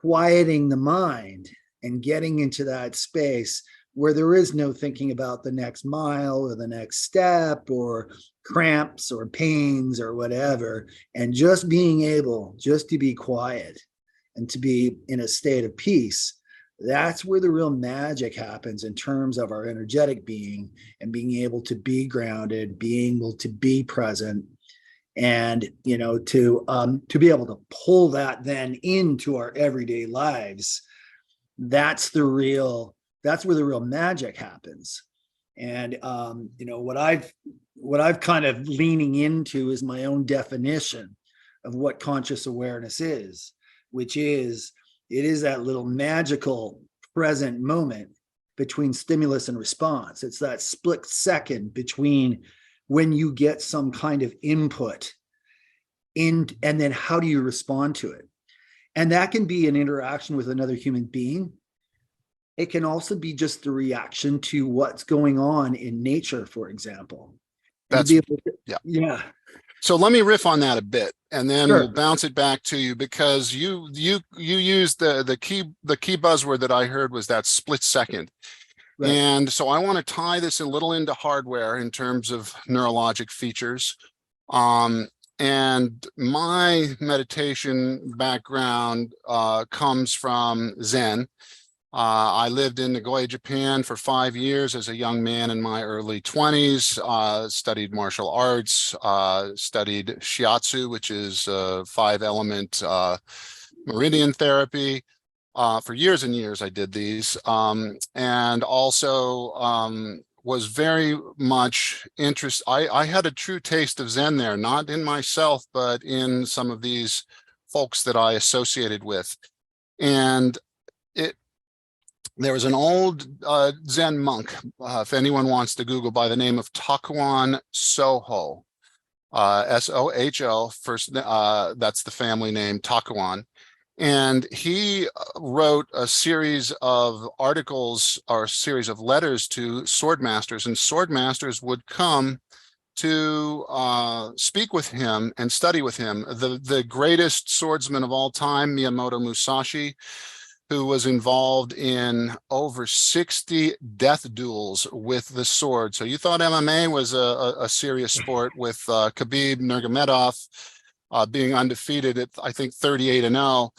quieting the mind and getting into that space where there is no thinking about the next mile or the next step or cramps or pains or whatever, and just being able just to be quiet and to be in a state of peace. That's where the real magic happens in terms of our energetic being and being able to be grounded, being able to be present, and to be able to pull that then into our everyday lives. That's where the real magic happens. And what I've kind of leaning into is my own definition of what conscious awareness is, which is it is that little magical present moment between stimulus and response. It's that split second between when you get some kind of input and then how do you respond to it? And that can be an interaction with another human being. It can also be just the reaction to what's going on in nature, for example. Yeah. So let me riff on that a bit, and then Sure. we'll bounce it back to you, because you used the key buzzword that I heard was that split second. Right. And so I want to tie this a little into hardware in terms of neurologic features. And my meditation background comes from Zen. I lived in Nagoya, Japan for 5 years as a young man in my early 20s, studied martial arts, studied shiatsu, which is 5-element meridian therapy. For years and years I did these, and also was very much interested. I had a true taste of Zen there, not in myself, but in some of these folks that I associated with. And there was an old Zen monk, if anyone wants to Google, by the name of Takuan Soho, S-O-H-O, first, that's the family name, Takuan. And he wrote a series of articles or a series of letters to swordmasters, and swordmasters would come to speak with him and study with him. The greatest swordsman of all time, Miyamoto Musashi, who was involved in over 60 death duels with the sword. So you thought MMA was a serious sport, with Khabib Nurmagomedov being undefeated at, I think, 38-0.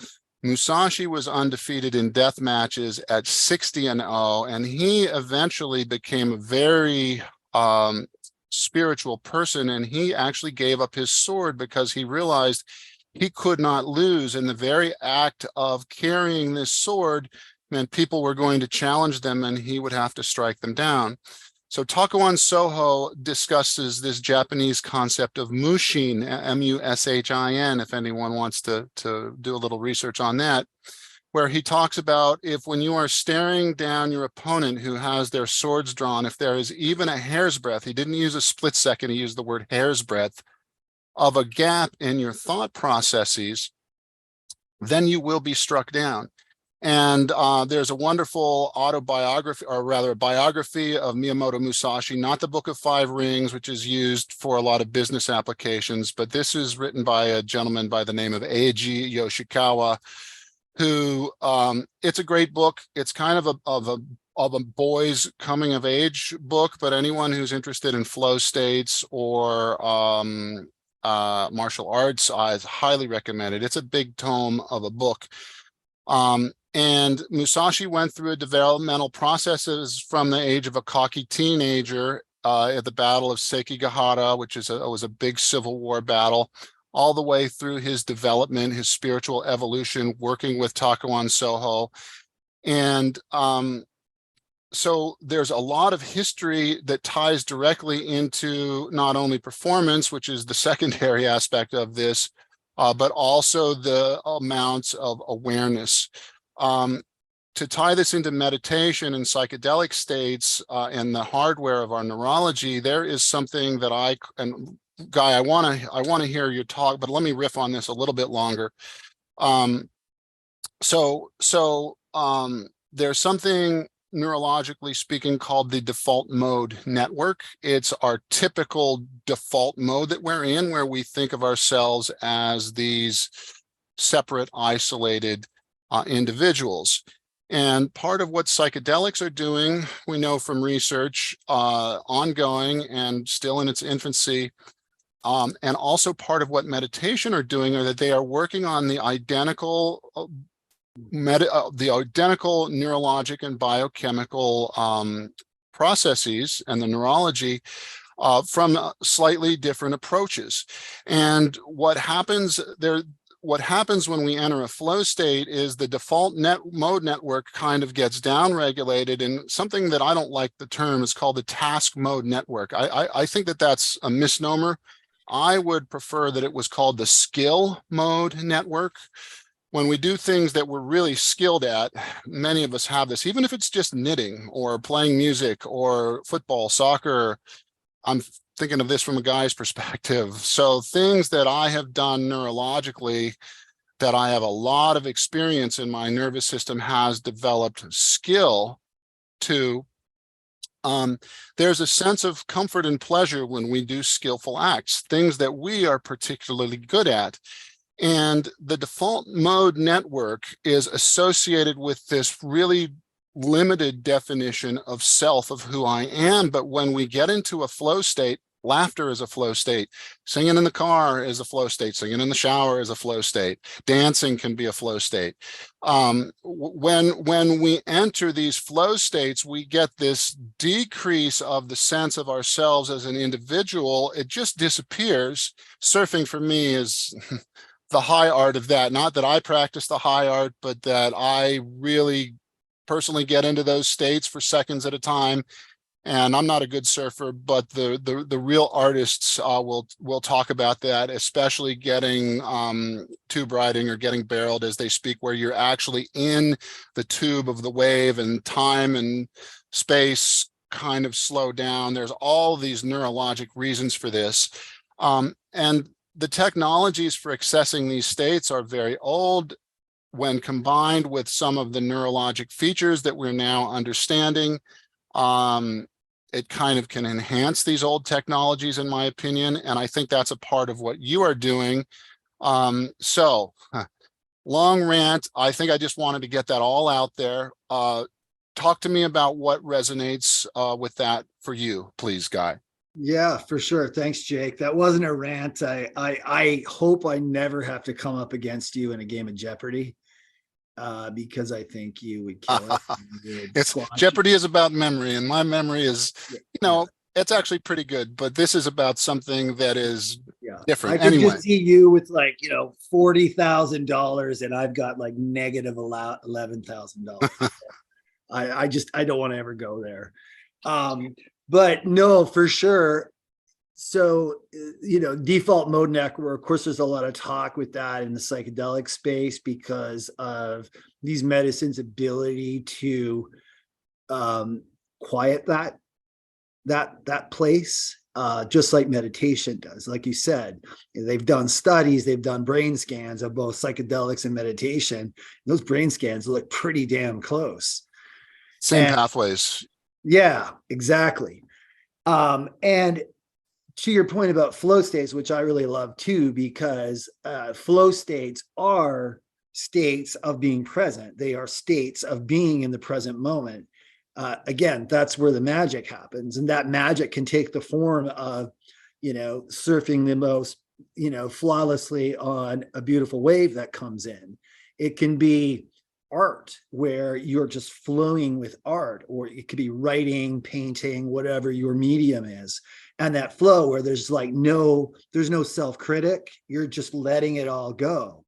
Musashi was undefeated in death matches at 60-0, and he eventually became a very spiritual person, and he actually gave up his sword because he realized he could not lose. And the very act of carrying this sword meant people were going to challenge them and he would have to strike them down. So Takuan Soho discusses this Japanese concept of Mushin, M-U-S-H-I-N, if anyone wants to do a little research on that, where he talks about if when you are staring down your opponent who has their swords drawn, if there is even a hair's breadth, he didn't use a split second, he used the word hair's breadth, of a gap in your thought processes, then you will be struck down. And there's a wonderful autobiography, or rather a biography of Miyamoto Musashi, not the Book of Five Rings, which is used for a lot of business applications, but this is written by a gentleman by the name of Eiji Yoshikawa, who, it's a great book. It's kind of a boy's coming of age book, but anyone who's interested in flow states or martial arts, I highly recommend it. It's a big tome of a book. And Musashi went through developmental processes from the age of a cocky teenager at the Battle of Sekigahara, which was a big Civil War battle, all the way through his development, his spiritual evolution, working with Takuan Soho. And so there's a lot of history that ties directly into not only performance, which is the secondary aspect of this, but also the amounts of awareness. To tie this into meditation and psychedelic states and the hardware of our neurology, there is something that and Guy, I want to hear your talk, but let me riff on this a little bit longer. There's something neurologically speaking called the default mode network. It's our typical default mode that we're in, where we think of ourselves as these separate, isolated individuals. And part of what psychedelics are doing, we know from research, ongoing and still in its infancy, and also part of what meditation are doing, are that they are working on the identical neurologic and biochemical processes and the neurology from slightly different approaches. And what happens when we enter a flow state is the default mode network kind of gets downregulated, and something that I don't like the term is called the task mode network. I think that that's a misnomer. I would prefer that it was called the skill mode network. When we do things that we're really skilled at, many of us have this, even if it's just knitting or playing music or football, soccer. I'm thinking of this from a guy's perspective. So things that I have done neurologically, that I have a lot of experience in, my nervous system has developed skill to. There's a sense of comfort and pleasure when we do skillful acts, things that we are particularly good at. And the default mode network is associated with this really limited definition of self, of who I am. But when we get into a flow state, laughter is a flow state, singing in the car is a flow state, singing in the shower is a flow state, dancing can be a flow state. When we enter these flow states, we get this decrease of the sense of ourselves as an individual. It just disappears. Surfing for me is the high art of that. Not that I practice the high art, but that I really personally get into those states for seconds at a time. And I'm not a good surfer, but the real artists will talk about that, especially getting tube riding or getting barreled as they speak, where you're actually in the tube of the wave and time and space kind of slow down. There's all these neurologic reasons for this. And the technologies for accessing these states are very old. When combined with some of the neurologic features that we're now understanding, it kind of can enhance these old technologies, in my opinion. And I think that's a part of what you are doing. So long rant. I think I just wanted to get that all out there. Talk to me about what resonates with that for you, please, Guy. Yeah, for sure. Thanks, Jake. That wasn't a rant. I hope I never have to come up against you in a game of Jeopardy, because I think you would kill it. It's Jeopardy is about memory, and my memory is, it's actually pretty good, but this is about something that is different. I could just see you with like, $40,000 and I've got like negative $11,000. I don't want to ever go there. But no, for sure. So, default mode network, of course, there's a lot of talk with that in the psychedelic space because of these medicines' ability to quiet that place, just like meditation does. Like you said, they've done studies, they've done brain scans of both psychedelics and meditation. Those brain scans look pretty damn close. Same pathways. Yeah, exactly. And to your point about flow states, which I really love too, because flow states are states of being present. They are states of being in the present moment. Again, that's where the magic happens. And that magic can take the form of, surfing the most, flawlessly on a beautiful wave that comes in. It can be art where you're just flowing with art, or it could be writing, painting, whatever your medium is. And that flow where there's no self-critic, you're just letting it all go.